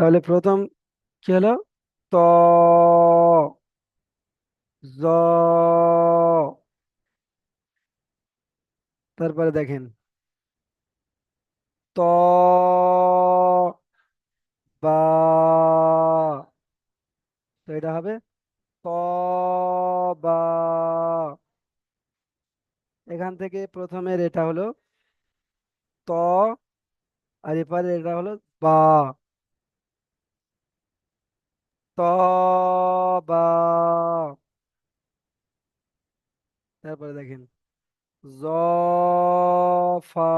তাহলে প্রথম কি হলো? ত, জ, তারপরে দেখেন ত, বা, তো এটা হবে ত, বা। এখান থেকে প্রথমের এটা হলো ত, আর এপারে এটা হলো বা, ত, বা। তারপরে দেখেন জ, ফা।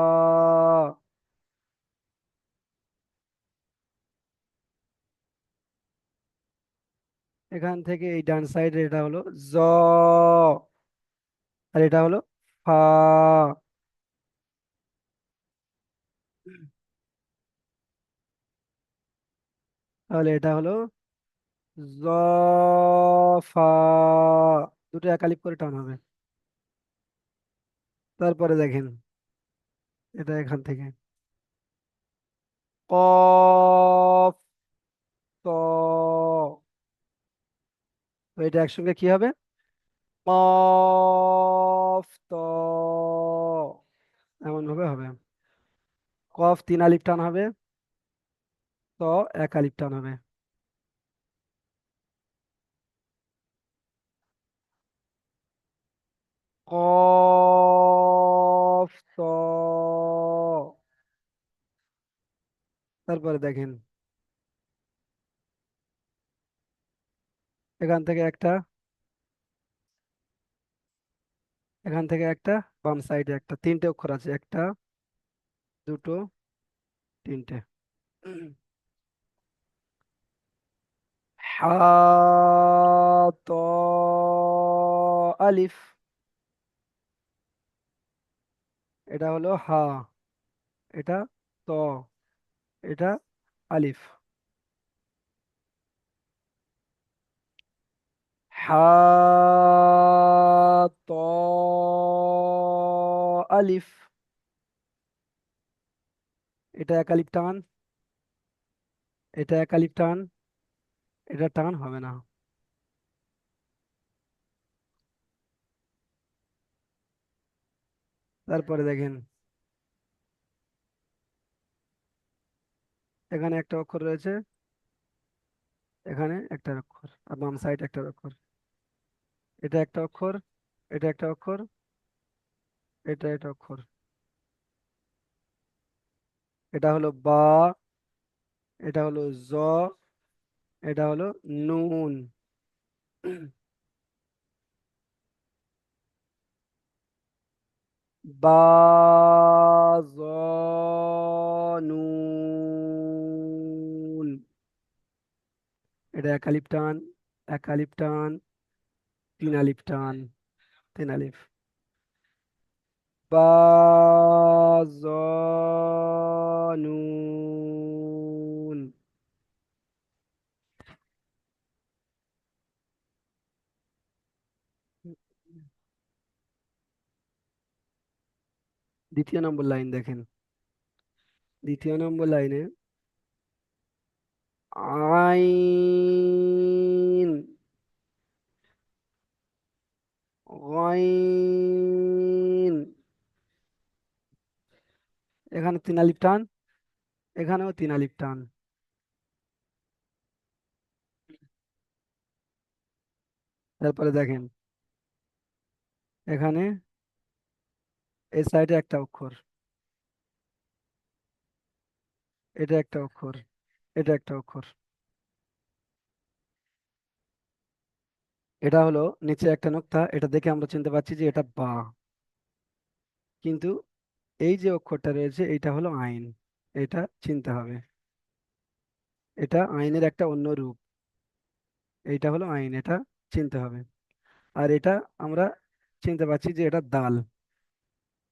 এখান থেকে এই ডান সাইডে এটা হলো জ, আর এটা হলো ফা। তাহলে এটা হলো জ, ফা। দুটো একালিপ করে টান হবে। তারপরে দেখেন এটা এখান থেকে কফ, ত, তো এটা একসঙ্গে কি হবে? কফ, ত, এমন ভাবে হবে। কফ তিন আলিফ টান হবে, ত এক আলিফ টান হবে। কফ, ত। তারপরে দেখেন এখান থেকে একটা, এখান থেকে একটা, বাম সাইডে একটা, তিনটে অক্ষর আছে, একটা, দুটো, তিনটে। হা, ত, আলিফ। এটা হলো হা, এটা ত, এটা আলিফ। হা, ত, আলিফ। এটা এক আলিফ টান, এটা এক আলিফ টান, এটা টান হবে না। তারপরে দেখেন এখানে একটা অক্ষর রয়েছে, এখানে একটা অক্ষর, আর বাম সাইড একটা অক্ষর। এটা একটা অক্ষর, এটা একটা অক্ষর, এটা একটা অক্ষর। এটা হলো বা, এটা হলো জ, এটা হলো নুন। বা, জ, নুন। এটা এক আলিফ টান, এক আলিফ টান, তিন আলিফ টান, তিন আলিফ। বা, জ, নুন। দ্বিতীয় নম্বর লাইন দেখেন, দ্বিতীয় নম্বর লাইনে আইন, গইন। এখানে তিন আলিফ টান, এখানেও তিন আলিফ টান। তারপরে দেখেন এখানে এই সাইডে একটা অক্ষর, এটা একটা অক্ষর, এটা একটা অক্ষর। এটা হলো নিচে একটা নোক্তা, এটা দেখে আমরা চিনতে পারছি যে এটা বা। কিন্তু এই যে অক্ষরটা রয়েছে এটা হলো আইন, এটা চিনতে হবে। এটা আইনের একটা অন্য রূপ, এইটা হলো আইন, এটা চিনতে হবে। আর এটা আমরা চিনতে পারছি যে এটা দাল,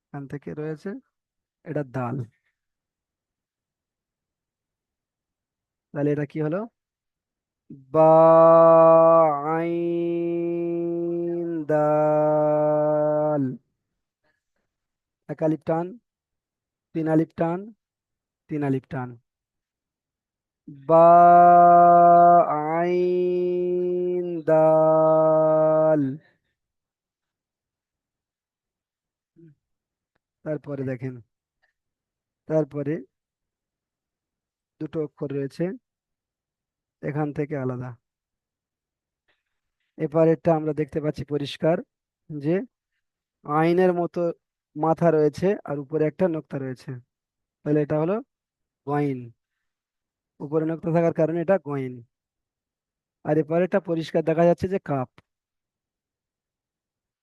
এখান থেকে রয়েছে, এটা দাল। তাহলে এটা কি হলো? বা, আইন, দাল। এক আলিফ টান, তিন আলিফ টান, তিন আলিফ টান। বা, আইন, দাল। তারপরে দেখেন, তারপরে দুটো অক্ষর রয়েছে এখান থেকে আলাদা। এপারেরটা আমরা দেখতে পাচ্ছি পরিষ্কার যে আইনের মতো মাথা রয়েছে আর উপরে একটা নোক্তা রয়েছে, তাহলে এটা হলো গইন। উপরে নোক্তা থাকার কারণে এটা গইন। আর এপারেরটা পরিষ্কার দেখা যাচ্ছে যে কাপ।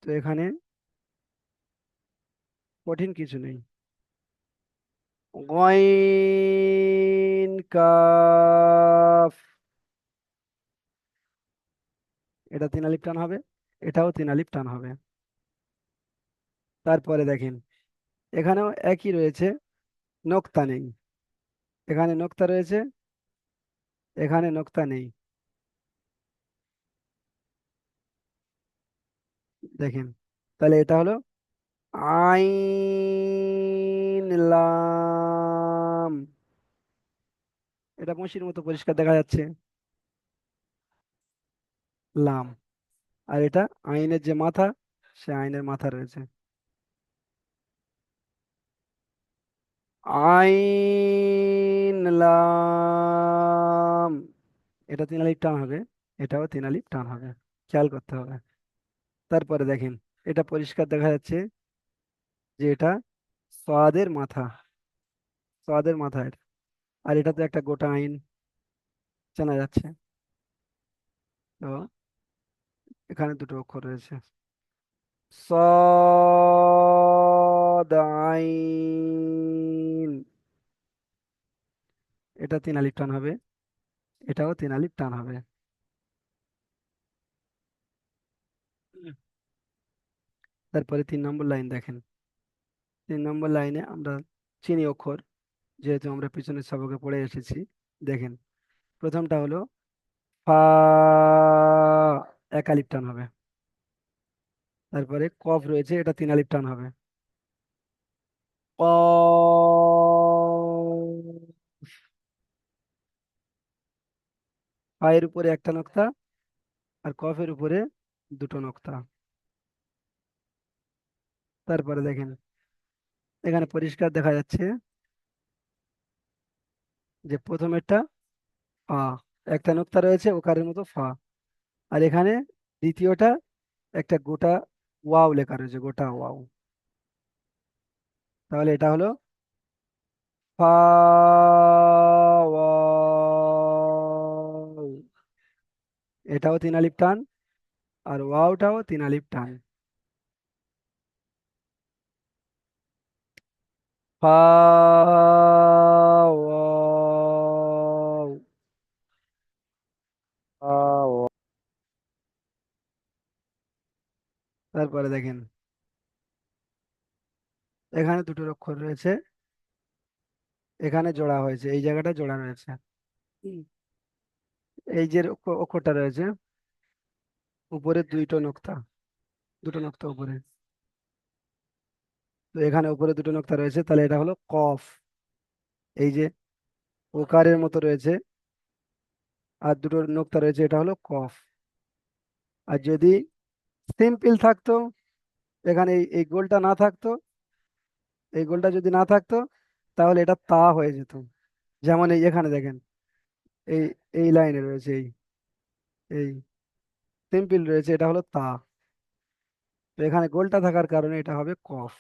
তো এখানে কঠিন কিছু নেই। গইন, কাফ। এটা তিন আলিফ টান হবে, এটাও তিন আলিফ টান হবে। তারপরে দেখেন, এখানেও একই রয়েছে, নোক্তা নেই। এখানে নোক্তা রয়েছে, এখানে নোক্তা নেই। দেখেন, তাহলে এটা হলো আইন, লাম। এটা মসির মতো পরিষ্কার দেখা যাচ্ছে, লাম। আর এটা আইনের যে মাথা, সে আইনের মাথা রয়েছে। আইন, লাম। এটা তিন আলিফ টান হবে, এটাও তিন আলিফ টান হবে, খেয়াল করতে হবে। তারপরে দেখেন, এটা পরিষ্কার দেখা যাচ্ছে যে এটা সাদের মাথা, সাদের মাথা এটা। আর এটা তো একটা গোটা আইন, চেনা যাচ্ছে। তো এখানে দুটো অক্ষর রয়েছে, সদ, আইন। এটা তিন আলিফ টান হবে, এটাও তিন আলিফ টান হবে। হুম। তারপরে 3 নম্বর লাইন দেখেন। 3 নম্বর লাইনে আমরা চিনি অক্ষর, যেহেতু আমরা পিছনের সবকে পড়ে এসেছি। দেখেন, প্রথমটা হলো ফা, এক আলিফ টান হবে। তারপরে কফ রয়েছে, এটা তিন আলিফ টান হবে। কফ। পায়ের উপরে একটা নোক্তা, আর কফের উপরে দুটো নোক্তা। তারপরে দেখেন, এখানে পরিষ্কার দেখা যাচ্ছে যে প্রথমেরটা ফা, একটা নোক্তা রয়েছে ওকারের মতো ফা। আর এখানে দ্বিতীয়টা একটা গোটা ওয়াও লেখা রয়েছে, গোটা ওয়াও। তাহলে এটা হলো ফা, ওয়াও। এটাও তিন আলিফ টান, আর ওয়াওটাও তিন আলিফ টান। ফা, ওয়াও, ফা, ওয়াও। তারপরে দেখেন, এখানে দুটো অক্ষর রয়েছে, এখানে জোড়া হয়েছে, এই জায়গাটা জোড়া রয়েছে। হুম। এই যে অক্ষরটা রয়েছে, উপরে দুইটো নোক্তা, দুটো নোক্তা উপরে। তো এখানে উপরে দুটো নোক্তা রয়েছে, তাহলে এটা হলো কফ। এই যে ওকারের মতো রয়েছে আর দুটো নোক্তা রয়েছে, এটা হলো কফ। আর যদি সিম্পল থাকতো, এখানে এই গোলটা না থাকতো, এই গোলটা যদি না থাকতো, তাহলে এটা তা হয়ে যেত। যেমন এই এখানে দেখেন, এই এই লাইনে রয়েছে, এই এই সিম্পল রয়েছে, এটা হলো তা। তো এখানে গোলটা থাকার কারণে এটা হবে কফ।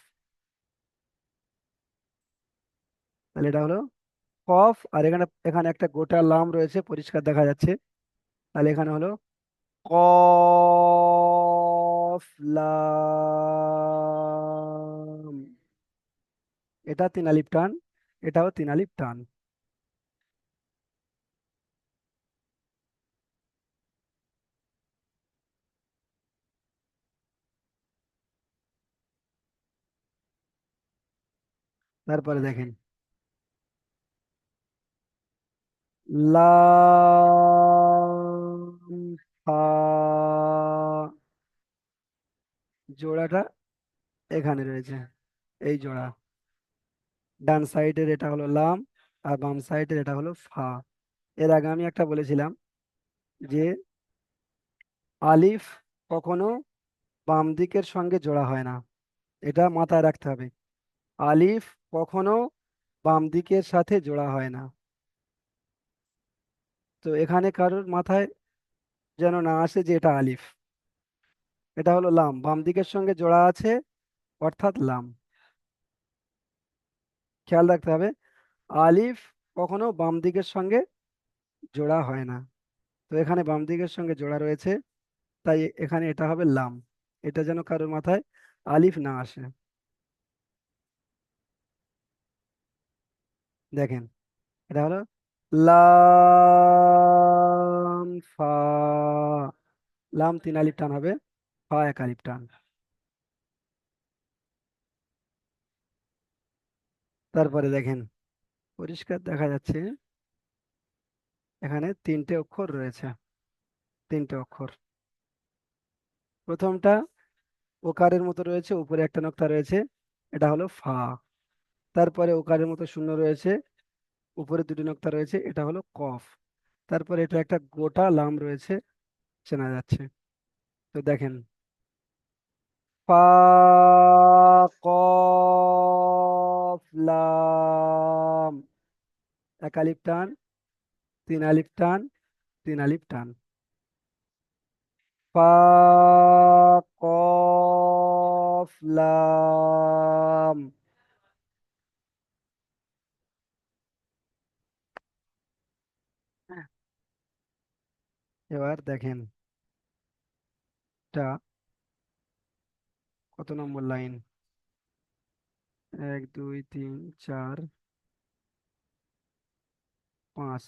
তাহলে এটা হলো কফ। আর এখানে এখানে একটা গোটা লাম রয়েছে, পরিষ্কার দেখা যাচ্ছে। তাহলে এখানে হলো কফ, লাম। এটা তিন আলিফ টান, এটাও তিন আলিফ টান। তারপরে দেখেন, লাম, ফা, জোড়াটা এখানে রয়েছে, এই জোড়া। ডান সাইডের এটা হলো লাম, আর বাম সাইডের এটা হলো ফা। এর আগে আমি একটা বলেছিলাম যে আলিফ কখনো বাম দিকের সঙ্গে জোড়া হয় না, এটা মাথায় রাখতে হবে। আলিফ কখনো বাম দিকের সাথে জোড়া হয় না। তো এখানে কারোর মাথায় যেন না আসে যে এটা আলিফ। এটা হলো লাম, বাম দিকের সঙ্গে জোড়া আছে, অর্থাৎ লাম। খেয়াল রাখতে হবে, আলিফ কখনো বাম দিকের সঙ্গে জোড়া হয় না। তো এখানে বাম দিকের সঙ্গে জোড়া রয়েছে, তাই এখানে এটা হবে লাম। এটা যেন কারোর মাথায় আলিফ না আসে। দেখেন, এটা হলো লাম ফা। লাম তিন আলিফ টান হবে, ফা এক আলিফ টান। তারপরে দেখেন, পরিষ্কার দেখা যাচ্ছে এখানে তিনটে অক্ষর রয়েছে। তিনটে অক্ষর। প্রথমটা ওকারের মতো রয়েছে, উপরে একটা নোক্তা রয়েছে, এটা হলো ফা। তারপরে ওকারের মতো শূন্য রয়েছে, উপরে দুটি নোক্তা রয়েছে, এটা হলো কফ। তারপরে এটা একটা গোটা লাম রয়েছে, চেনা যাচ্ছে। তো দেখেন, ফা কফ লাম, এক আলিফ টান, তিন আলিফ টান, তিন আলিফ টান। ফা কফ লাম। এবার দেখেন, এটা কত নম্বর লাইন? এক দুই তিন চার পাঁচ।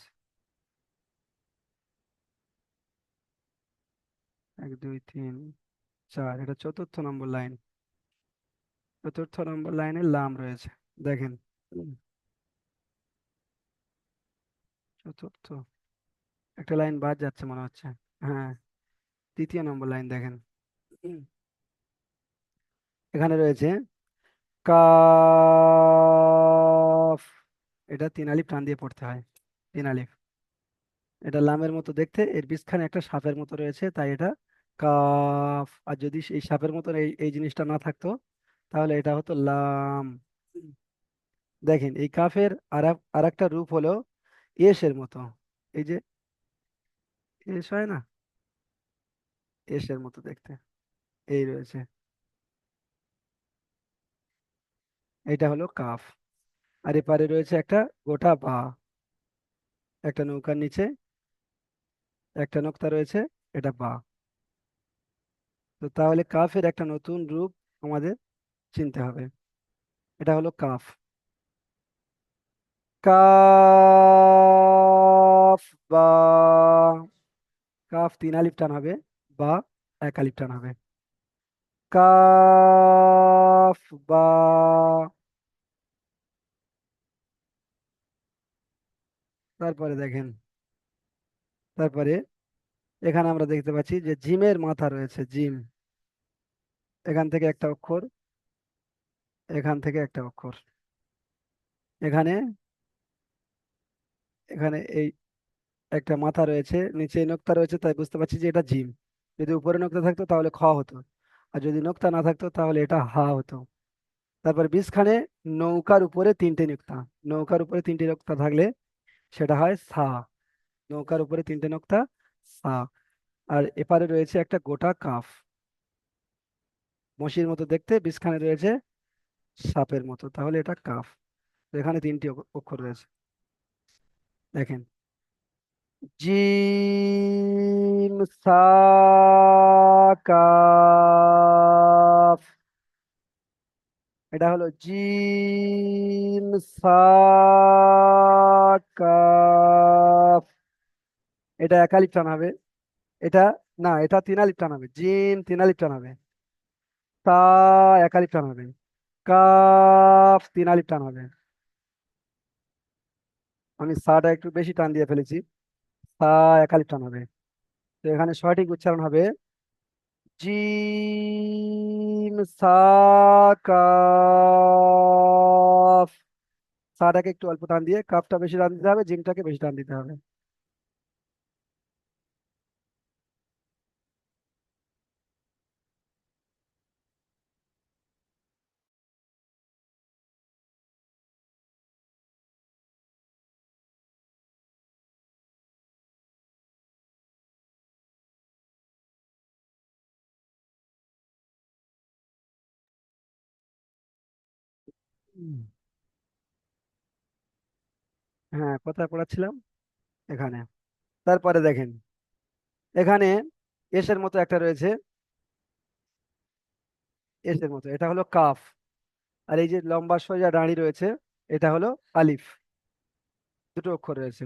এক দুই তিন চার, এটা চতুর্থ নম্বর লাইন। চতুর্থ নম্বর লাইনে লাম রয়েছে। দেখেন, উম, চতুর্থ, একটা লাইন বাদ যাচ্ছে মনে হচ্ছে। হ্যাঁ, তৃতীয় নম্বর লাইন দেখেন। উম, এখানে রয়েছে কাফ। এটা তিন আলিফ টান দিয়ে পড়তে হয়, তিন আলিফ। এটা লামের মতো দেখতে, এর বীজখানে একটা সাপের মতো রয়েছে, তাই এটা কাফ। আর যদি এই সাপের মতো এই এই জিনিসটা না থাকতো, তাহলে এটা হতো লাম। উম, দেখেন, এই কাফের আর একটা রূপ হলো এর মতো। এই যে এস হয় না, এর মতো দেখতে, এই রয়েছে। এটা হলো কাফ। আর এপারে রয়েছে একটা গোটা বা, একটা নৌকার নিচে একটা নোক্তা রয়েছে, এটা বা। তো তাহলে কাফের একটা নতুন রূপ আমাদের চিনতে হবে। এটা হলো কাফ। কাফ বা। কাফ তিন আলিফ টান হবে, বা এক আলিফ টান হবে। কাফ বা। তারপরে দেখেন, তারপরে এখানে আমরা দেখতে পাচ্ছি যে জিমের মাথা রয়েছে, জিম। এখান থেকে একটা অক্ষর, এখান থেকে একটা অক্ষর। এখানে, এখানে এই একটা মাথা রয়েছে, নিচে নোক্তা রয়েছে, তাই বুঝতে পারছি যে এটা জিম। যদি উপরে নোক্তা থাকতো তাহলে খ হতো, আর যদি নোক্তা না থাকতো তাহলে এটা হা হতো। তারপর বীজখানে নৌকার উপরে তিনটে নোক্তা, নৌকার উপরে তিনটে নোক্তা থাকলে সেটা হয় সা। নৌকার উপরে তিনটে নোক্তা, সা। আর এপারে রয়েছে একটা গোটা কাফ, মসির মতো দেখতে, বীজখানে রয়েছে সাপের মতো, তাহলে এটা কাফ। তো এখানে তিনটি অক্ষর রয়েছে। দেখেন, জিম সা কাফ। এটা হলো জিম সা কাফ। এটা এক আলিফ টান হবে। এটা, না, এটা তিন আলিফ টান হবে, জিম তিন আলিফ টান হবে, তা এক আলিফ টান হবে, কাফ তিন আলিফ টান হবে। আমি সাটা একটু বেশি টান দিয়ে ফেলেছি, সা এক আলিফ টান হবে। তো এখানে সঠিক উচ্চারণ হবে জিম সা কাফ। সাটাকে একটু অল্প টান দিয়ে, কাফটা বেশি টান দিতে হবে, জিমটাকে বেশি টান দিতে হবে। উম, হ্যাঁ, কোথায় পড়াচ্ছিলাম? এখানে। তারপরে দেখেন, এখানে এসের মতো একটা রয়েছে, এসের মতো, এটা হলো কাফ। আর এই যে লম্বা সোজা দাঁড়ি রয়েছে, এটা হলো আলিফ। দুটো অক্ষর রয়েছে।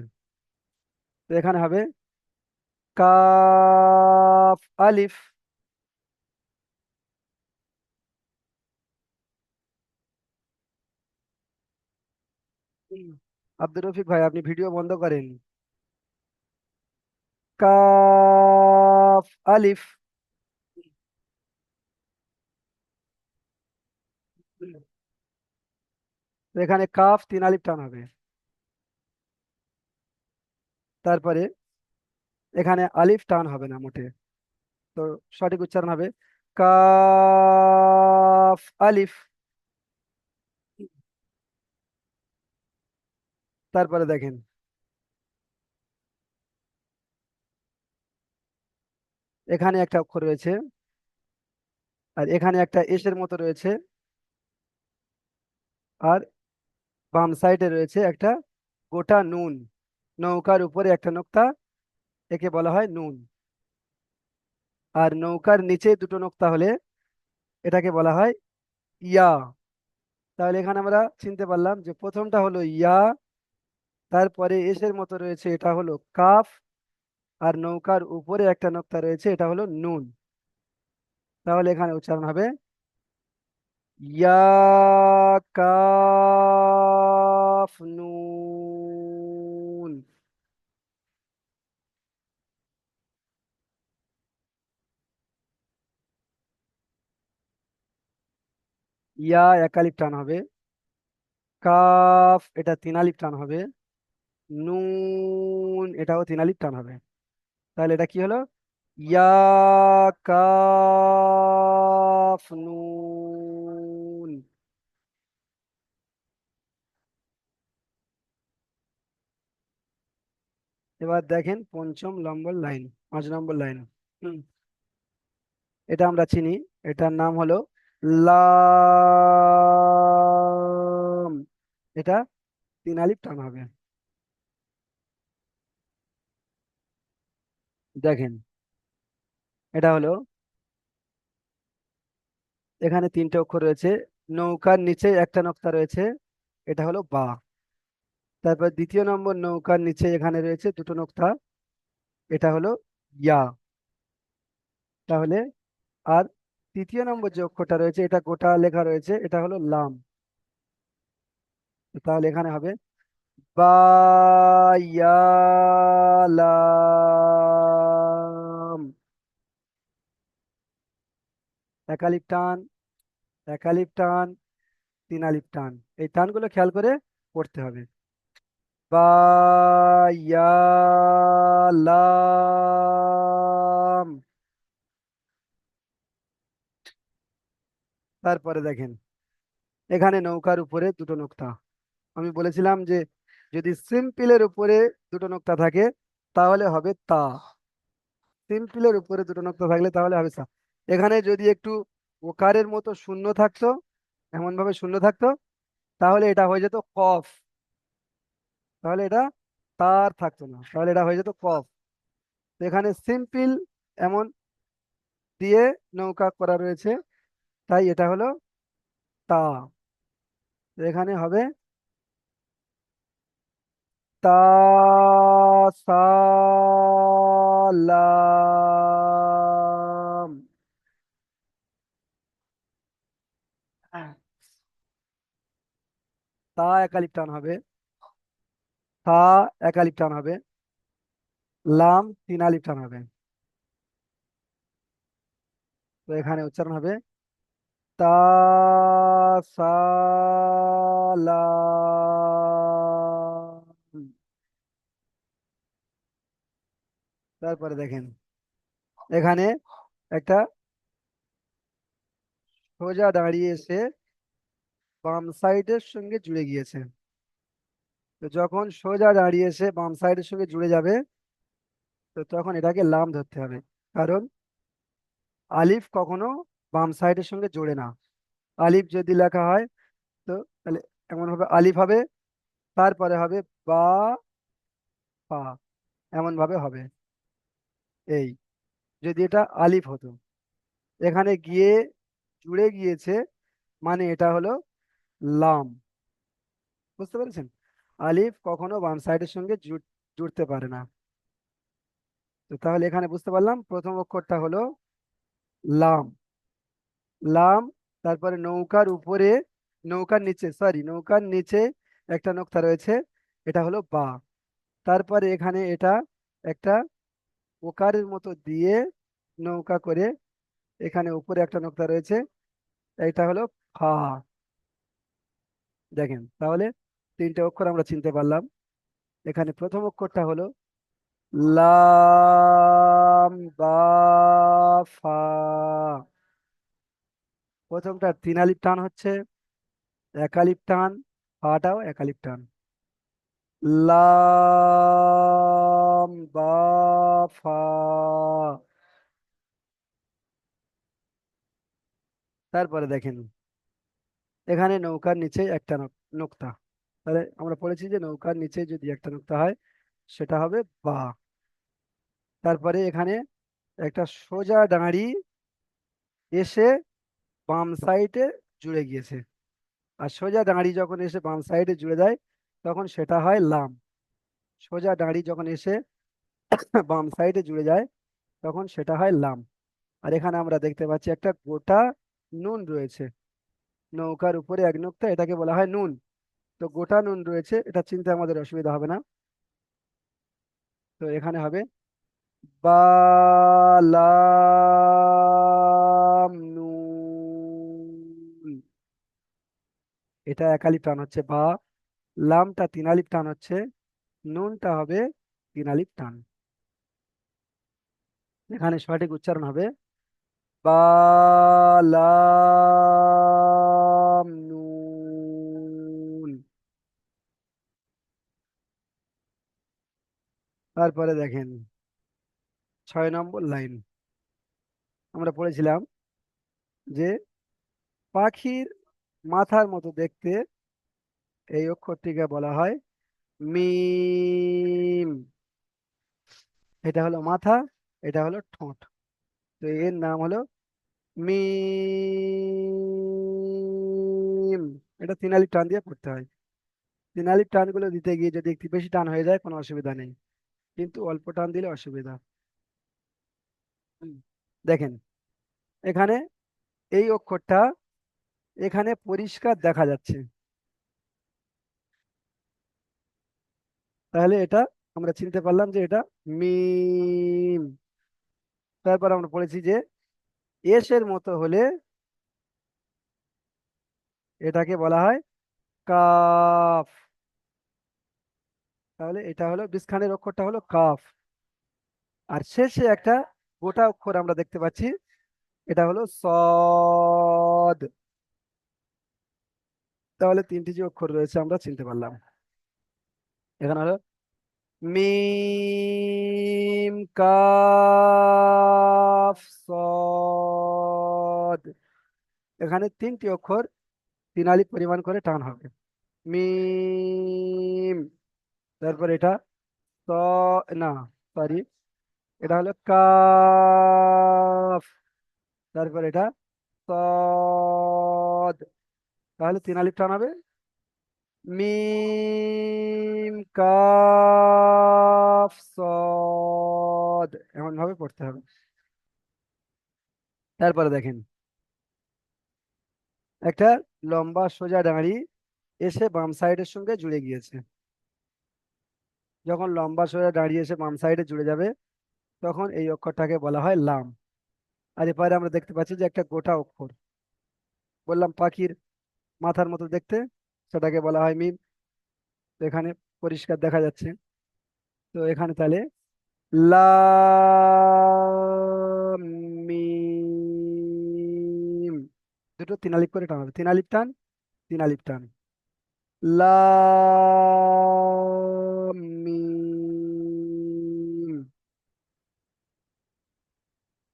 তো এখানে হবে কাফ আলিফ। উম, আব্দুর রফিক ভাই, আপনি ভিডিও বন্ধ করেন। কাফ আলিফ। তো এখানে কাফ তিন আলিফ টান হবে। তারপরে এখানে আলিফ টান হবে না মোটে। তো সঠিক উচ্চারণ হবে কাফ আলিফ। তারপরে দেখেন, এখানে একটা অক্ষর রয়েছে, আর এখানে একটা এসের মতো রয়েছে, আর বাম সাইডে রয়েছে একটা গোটা নুন। নৌকার উপরে একটা নোক্তা, একে বলা হয় নুন। আর নৌকার নিচে দুটো নোক্তা হলে এটাকে বলা হয় ইয়া। তাহলে এখানে আমরা চিনতে পারলাম যে প্রথমটা হলো ইয়া, তারপরে এসের মতো রয়েছে, এটা হলো কাফ, আর নৌকার উপরে একটা নোক্তা রয়েছে, এটা হলো নুন। তাহলে এখানে উচ্চারণ হবে ইয়া কাফ নুন। ইয়া এক আলিফ টান হবে, কাফ এটা তিন আলিফ টান হবে, নুন এটাও তিন আলিফ টান হবে। তাহলে এটা কি হলো? ইয়া কাফ নুন। এবার দেখেন পঞ্চম নম্বর লাইন, 5 নম্বর লাইন। হুম, এটা আমরা চিনি, এটার নাম হলো লাম। এটা তিন আলিফ টান হবে। দেখেন, এটা হলো, এখানে তিনটে অক্ষর রয়েছে, নৌকার নিচে একটা নোক্তা রয়েছে, এটা হলো বা। তারপর দ্বিতীয় নম্বর নৌকার নিচে এখানে রয়েছে দুটো নোক্তা, এটা হলো ইয়া। তাহলে আর তৃতীয় নম্বর যে অক্ষরটা রয়েছে, এটা গোটা লেখা রয়েছে, এটা হলো লাম। তাহলে এখানে হবে বা ইয়া লাম। একালিপ টান, একালিপ টান, তিন আলিপ টান। এই টানগুলো খেয়াল করে পড়তে হবে। বা ইয়া লাম। তারপরে দেখেন, এখানে নৌকার উপরে দুটো নোক্তা। আমি বলেছিলাম যে যদি সিম্পলের উপরে দুটো নোক্তা থাকে তাহলে হবে তা, সিম্পলের উপরে দুটো নোক্তা থাকলে তাহলে হবে সা। এখানে যদি একটু ওকারের মতো শূন্য থাকতো, এমন ভাবে শূন্য থাকতো, তাহলে এটা হয়ে যেত কফ। তাহলে এটা তার থাকতো না, তাহলে এটা হয়ে যেত কফ। তো এখানে সিম্পল এমন দিয়ে নৌকা করা রয়েছে, তাই এটা হলো তা। তো এখানে হবে তা সালাম। তা একালিপ টান হবে, থা একালিপ টান হবে, লাম তিন আলিফ টান হবে। তো এখানে উচ্চারণ হবে তা সালাম। তারপরে দেখেন, এখানে একটা সোজা দাঁড়িয়ে এসে বাম সাইডের সঙ্গে জুড়ে গিয়েছে। তো যখন সোজা দাঁড়িয়ে এসে বাম সাইডের সঙ্গে জুড়ে যাবে, তো তখন এটাকে লাম ধরতে হবে। কারণ আলিফ কখনো বাম সাইডের সঙ্গে জোড়ে না। আলিফ যদি লেখা হয় তো তাহলে এমন ভাবে আলিফ হবে, তারপরে হবে বা, পা, এমন ভাবে হবে। এই যদি এটা আলিফ হতো, এখানে গিয়ে জুড়ে গিয়েছে, মানে এটা হলো লাম। বুঝতে পেরেছেন? আলিফ কখনো বাম সাইডের সঙ্গে জুড়তে পারে না। তো তাহলে এখানে বুঝতে পারলাম প্রথম অক্ষরটা হলো লাম। লাম। তারপরে নৌকার উপরে, নৌকার নিচে, সরি, নৌকার নিচে একটা নোক্তা রয়েছে, এটা হলো বা। তারপরে এখানে এটা একটা ওকারের মতো দিয়ে নৌকা করে, এখানে উপরে একটা নোক্তা রয়েছে, এটা হলো ফা। দেখেন তাহলে তিনটে অক্ষর আমরা চিনতে পারলাম। এখানে প্রথম অক্ষরটা হলো লাম বা ফা। প্রথমটা তিন আলিফ টান হচ্ছে, একালিপ টান, ফাটাও একালিপ টান। লাম বা ফা। তারপরে দেখেন এখানে নৌকার নিচে একটা নোক্তা। তাহলে আমরা পড়েছি যে নৌকার নিচে যদি একটা নোক্তা হয় সেটা হবে বা। তারপরে এখানে একটা সোজা দাঁড়ি এসে বাম সাইডে জুড়ে গিয়েছে। আর সোজা দাঁড়ি যখন এসে বাম সাইডে জুড়ে যায় তখন সেটা হয় লাম। সোজা দাঁড়ি যখন এসে বাম সাইডে জুড়ে যায় তখন সেটা হয় লাম। আর এখানে আমরা দেখতে পাচ্ছি একটা গোটা নুন রয়েছে, নৌকার উপরে এক নোক্তা, এটাকে বলা হয় নুন। তো গোটা নুন রয়েছে, এটা চিনতে আমাদের অসুবিধা হবে না। তো এখানে হবে বালাম নুন। এটা একালিপ টান হচ্ছে বা, লামটা তিন আলিফ টান হচ্ছে, নুনটা হবে তিন আলিফ টান। এখানে সঠিক উচ্চারণ হবে বালাম নুন। তারপরে দেখেন 6 নম্বর লাইন। আমরা পড়েছিলাম যে পাখির মাথার মতো দেখতে এই অক্ষরটিকে বলা হয় মিম। এটা হলো মাথা, এটা হলো ঠোঁট, তো এর নাম হলো মিম। এটা তিন আলিফ টান দিয়ে পড়তে হয়। তিন আলিফ টানগুলো দিতে গিয়ে যদি একটু বেশি টান হয়ে যায় কোনো অসুবিধা নেই, কিন্তু অল্প টান দিলে অসুবিধা। হুম। দেখেন এখানে এই অক্ষরটা এখানে পরিষ্কার দেখা যাচ্ছে, তাহলে এটা আমরা চিনতে পারলাম যে এটা মিম। তারপর আমরা পড়েছি যে এস এর মতো হলে এটাকে বলা হয় কাফ। তাহলে এটা হলো বীজখানের অক্ষরটা হলো কাফ। আর শেষে একটা গোটা অক্ষর আমরা দেখতে পাচ্ছি, এটা হলো সদ। তাহলে তিনটি যে অক্ষর রয়েছে আমরা চিনতে পারলাম। এখানে হলো মিম কাফ সদ। এখানে তিনটি অক্ষর তিন আলিফ পরিমাণ করে টান হবে। মিম। তারপর এটা স, না, সরি, এটা হলো কাফ। তারপর এটা সদ। তাহলে তিন আলিফ টান হবে মিম কাফ সদ, এমন ভাবে পড়তে হবে। তারপরে দেখেন একটা লম্বা সোজা দাঁড়ি এসে বাম সাইডের সঙ্গে জুড়ে গিয়েছে। যখন লম্বা সোজা দাঁড়িয়ে এসে বাম সাইডে জুড়ে যাবে তখন এই অক্ষরটাকে বলা হয় লাম। আর এপারে আমরা দেখতে পাচ্ছি যে একটা গোটা অক্ষর, বললাম পাখির মাথার মতো দেখতে, সেটাকে বলা হয় মিম। তো এখানে পরিষ্কার দেখা যাচ্ছে। তো এখানে তাহলে লাম মিম, দুটো তিন আলিফ করে টান হবে, তিন আলিফ টান, তিন আলিফ টান, লাম মিম।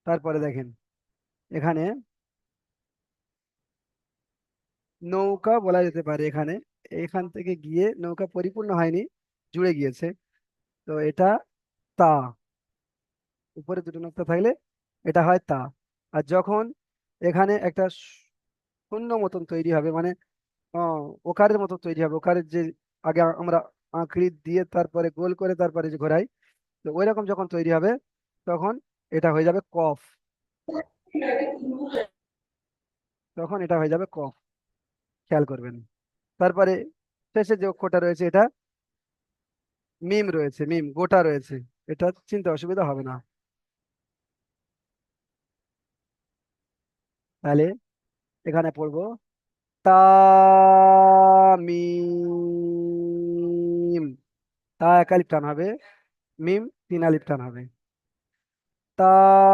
তারপরে দেখেন এখানে নৌকা বলা যেতে পারে এখানে। এখান থেকে গিয়ে নৌকা পরিপূর্ণ হয়নি, জুড়ে গিয়েছে। তো এটা তা, উপরে দুটো নোক্তা থাকলে এটা হয় তা। আর যখন এখানে একটা শূন্য মতন তৈরি হবে, মানে ওকারের মতো তৈরি হবে, ওকারের যে আগে আমরা আঁকড়ি দিয়ে তারপরে গোল করে তারপরে যে ঘোরাই, তো ওই রকম যখন তৈরি হবে তখন এটা হয়ে যাবে কফ। তখন এটা হয়ে যাবে কফ, খেয়াল করবেন। তারপরে শেষে যে অক্ষরটা রয়েছে এটা মিম রয়েছে, মিম গোটা রয়েছে, এটা চিনতে অসুবিধা হবে না। তাহলে এখানে পড়বো তামিম। তা এক আলিফ টান হবে, মিম তিন আলিফ টান হবে। তামিম।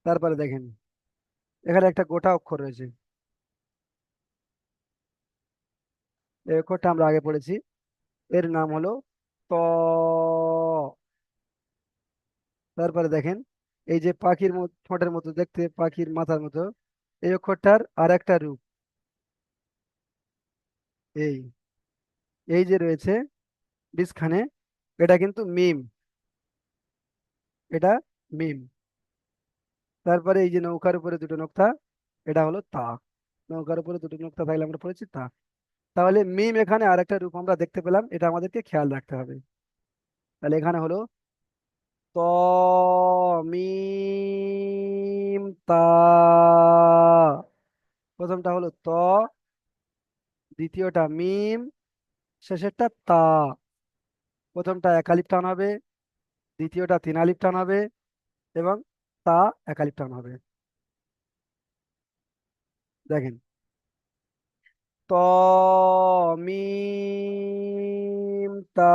তারপরে দেখেন এখানে একটা গোটা অক্ষর রয়েছে, এই অক্ষরটা আমরা আগে পড়েছি, এর নাম হলো ত। তারপরে দেখেন এই যে পাখির মতো, ঠোঁটের মতো দেখতে, পাখির মাথার মতো, এই অক্ষরটার আর একটা রূপ, এই এই যে রয়েছে বিস্খানে, এটা কিন্তু মিম, এটা মিম। তারপরে এই যে নৌকার উপরে দুটো নোক্তা, এটা হলো তা। নৌকার উপরে দুটো নোক্তা থাকলে আমরা পড়েছি তা। তাহলে মিম এখানে আরেকটা রূপ আমরা দেখতে পেলাম, এটা আমাদেরকে খেয়াল রাখতে হবে। তাহলে এখানে হলো ত মিম তা। প্রথমটা হলো ত, দ্বিতীয়টা মিম, শেষেরটা তা। প্রথমটা এক আলিফ টান হবে, দ্বিতীয়টা তিন আলিফ টান হবে, এবং তা এক আলিফ টান হবে। দেখেন ত মিম তা।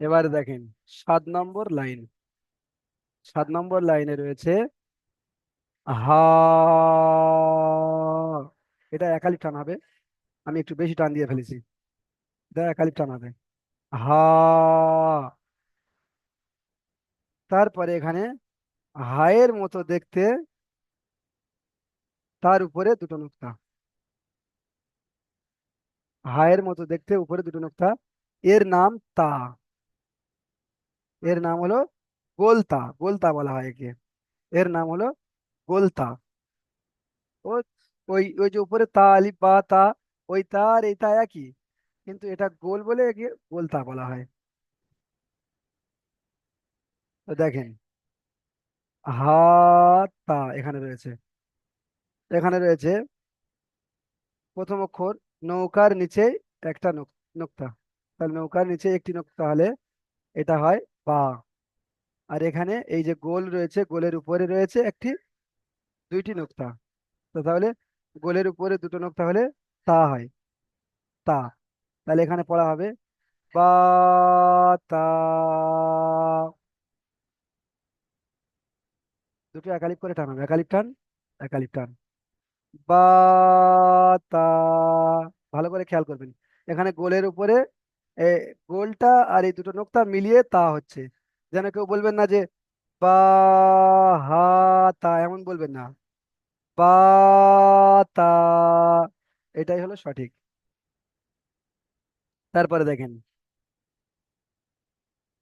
এবারে দেখেন 7 নম্বর লাইন, 7 নম্বর লাইনে রয়েছে হা। এটা একালিপ টান হবে, আমি একটু বেশি টান দিয়ে ফেলেছি, এটা একালিপ টান হবে হা। তারপরে এখানে হায়ের মতো দেখতে, তার উপরে দুটো নোক্তা। হায়ের মতো দেখতে উপরে দুটো নোক্তা, এর নাম তা। এর নাম হলো গোলতা, গোলতা বলা হয় একে। এর নাম হলো গোলতা। ও ওই ওই যে উপরে তা আলিফ বা তা, ওই তা আর এই তা একই, কিন্তু এটা গোল বলে একে গোলতা বলা হয়। তো দেখেন হা তা এখানে রয়েছে, এখানে রয়েছে প্রথম অক্ষর নৌকার নিচে একটা নোক্তা। তাহলে নৌকার নিচে একটি নোক্তা হলে এটা হয় বা। আর এখানে এই যে গোল রয়েছে, গোলের উপরে রয়েছে একটি, দুইটি নোক্তা। তো তাহলে গোলের উপরে দুটো নোক্তা হলে তা হয় তা। তাহলে এখানে পড়া হবে বা তা। দুটো একালিপ করে টান হবে, একালিপ টান, একালিপ টান, বা তা। ভালো করে খেয়াল করবেন, এখানে গোলের উপরে এ, গোলটা আর এই দুটো নোক্তা মিলিয়ে তা হচ্ছে। যেন কেউ বলবেন না যে বা হা তা, এমন বলবেন না, বা তা, এটাই হলো সঠিক। তারপরে দেখেন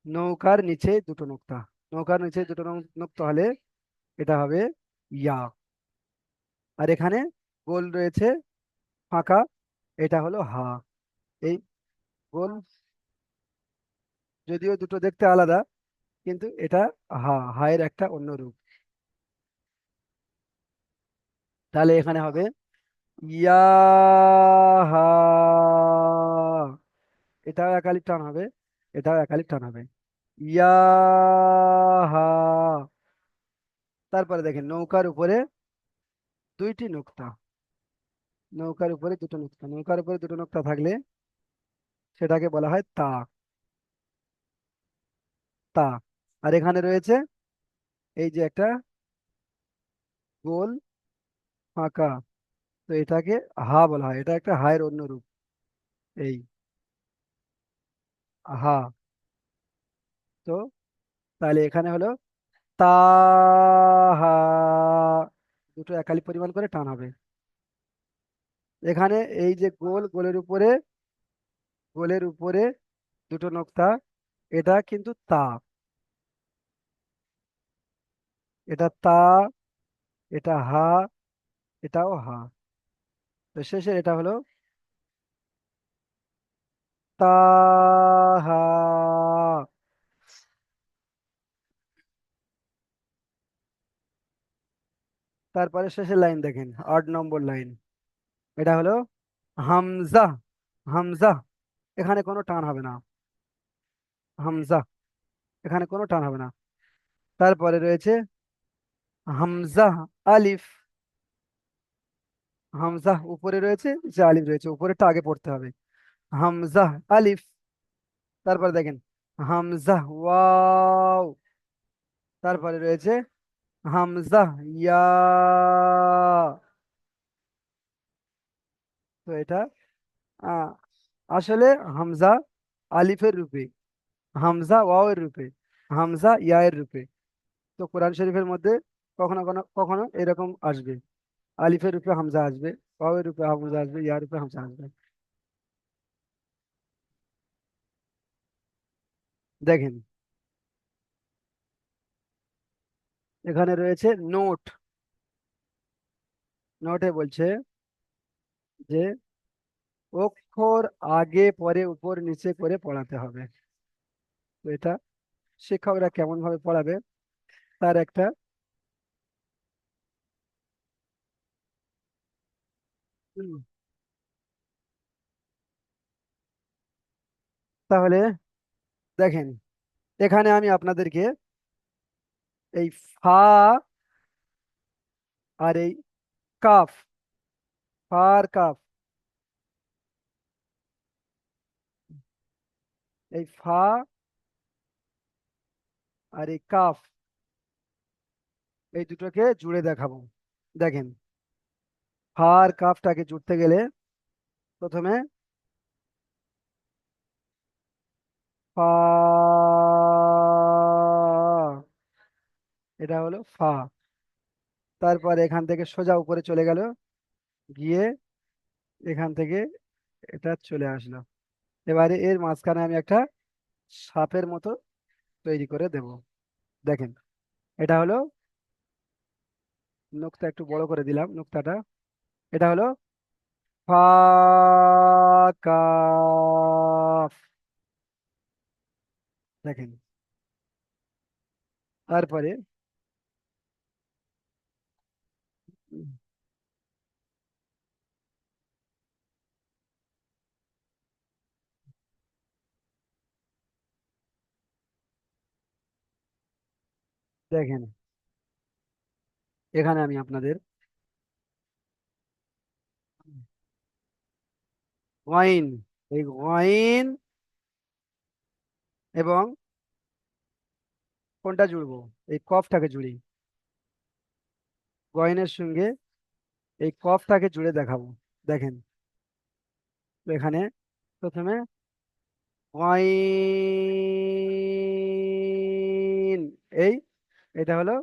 নৌকার নিচে দুটো নোক্তা, নৌকার নিচে দুটো নোক্তা হলে এটা হবে ইয়া। আর এখানে গোল রয়েছে ফাঁকা, এটা হলো হা। এই গোল যদিও দুটো দেখতে আলাদা, কিন্তু এটা হায়ের একটা অন্য রূপ। তাহলে এখানে হবে ইয়া হা, এটাও একালিপ টান হবে, এটাও একালিপ টান হবে ইয়া হা। তারপরে দেখেন নৌকার উপরে দুইটি নোক্তা, নৌকার উপরে দুটো নোক্তা, নৌকার উপরে দুটো নোক্তা থাকলে সেটাকে বলা হয় তা। তা। আর এখানে রয়েছে এই যে একটা গোল ফাঁকা, তো এটাকে হা বলা হয়, এটা একটা হায়ের অন্য রূপ। এই হা। তো তাহলে এখানে হলো তাহা, দুটো একালি পরিমাণ করে টান হবে। এখানে এই যে গোল, গোলের উপরে দুটো নোক্তা, এটা কিন্তু তা, এটা তা, এটা হা, এটাও হা। তো শেষে এটা হলো তাহা। তারপরে শেষের লাইন দেখেন, 8 নম্বর লাইন। এটা হলো হামজা। হামজা, এখানে কোনো টান হবে না। হামজা, এখানে কোনো টান হবে না। তারপরে রয়েছে হামজা আলিফ। হামজা উপরে রয়েছে, যে আলিফ রয়েছে, উপরেরটা আগে পড়তে হবে। হামজা আলিফ। তারপরে দেখেন হামজা ওয়াও। তারপরে রয়েছে হামজা ইয়া। তো এটা আহ, আসলে হামজা আলিফের রূপে, হামজা ওয়াও এর রূপে, হামজা ইয়া এর রূপে। তো কোরআন শরীফের মধ্যে কখনো কখনো কখনো এরকম আসবে, আলিফের রূপে হামজা আসবে, ওয়াও এর রূপে হামজা আসবে, ইয়ার রূপে হামজা আসবে। দেখেন এখানে রয়েছে নোট। নোটে বলছে যে অক্ষর আগে পরে উপর নিচে করে পড়াতে হবে। তো এটা শিক্ষকরা কেমন ভাবে পড়াবে তার একটা উম, তাহলে দেখেন এখানে আমি আপনাদেরকে এই ফা আর এই কাফ, ফা আর কাফ, এই ফা আর এই কাফ, এই দুটোকে জুড়ে দেখাবো। দেখেন ফা আর কাফটাকে জুড়তে গেলে প্রথমে ফা, এটা হলো ফা। তারপর এখান থেকে সোজা উপরে চলে গেল, গিয়ে এখান থেকে এটা চলে আসলো। এবারে এর মাঝখানে আমি একটা সাপের মতো তৈরি করে দেব। দেখেন এটা হলো নোকতা, একটু বড় করে দিলাম নোকতাটা। এটা হলো ফা কাফ। দেখেন তারপরে উম, দেখেন এখানে আমি আপনাদের ওয়াইন, এই ওয়াইন এবং কোনটা জুড়বো, এই কফটাকে জুড়ি, গয়নের সঙ্গে এই কফটাকে জুড়ে দেখাবো। দেখেন তো এখানে প্রথমে ওয়াইন, এই এটা হলো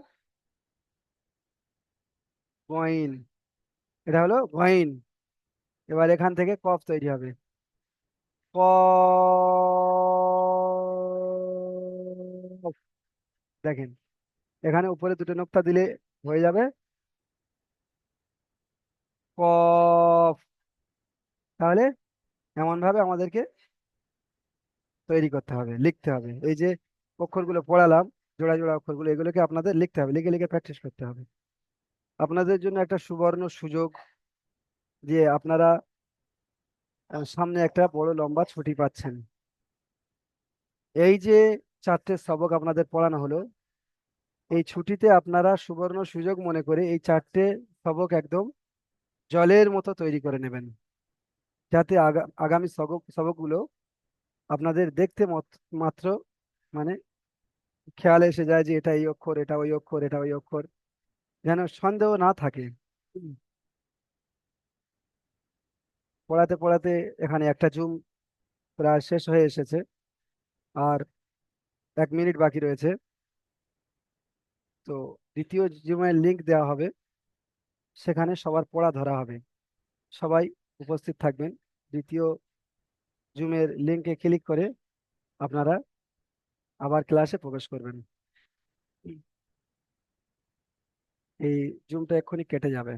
ওয়াইন, এটা হলো ওয়াইন। এবার এখান থেকে কফ তৈরি হবে, কফ। দেখেন এখানে উপরে দুটো নোক্তা দিলে হয়ে যাবে কফ। তাহলে এমন ভাবে আমাদেরকে তৈরি করতে হবে, লিখতে হবে। এই যে অক্ষরগুলো পড়ালাম, জোড়া জোড়া অক্ষরগুলো, এগুলোকে আপনাদের লিখতে হবে, লিখে লিখে প্র্যাকটিস করতে হবে। আপনাদের জন্য একটা সুবর্ণ সুযোগ, যে আপনারা সামনে একটা বড় লম্বা ছুটি পাচ্ছেন। এই যে 4টে সবক আপনাদের পড়ানো হলো, এই ছুটিতে আপনারা সুবর্ণ সুযোগ মনে করে এই 4টে সবক একদম জলের মতো তৈরি করে নেবেন, যাতে আগামী সবকগুলো আপনাদের দেখতে মাত্র মানে খেয়ালে এসে যায় যে এটা এই অক্ষর, এটা ওই অক্ষর, এটা ওই অক্ষর, যেন সন্দেহ না থাকে। হুম। পড়াতে পড়াতে এখানে একটা জুম প্রায় শেষ হয়ে এসেছে। আর 1 মিনিট বাকি রয়েছে। তো দ্বিতীয় জুমের লিংক দেওয়া হবে, সেখানে সবার পড়া ধরা হবে। সবাই উপস্থিত থাকবেন। দ্বিতীয় জুমের লিংকে ক্লিক করে আপনারা আবার ক্লাসে প্রবেশ করবেন। এই জুমটা এক্ষুনি কেটে যাবে।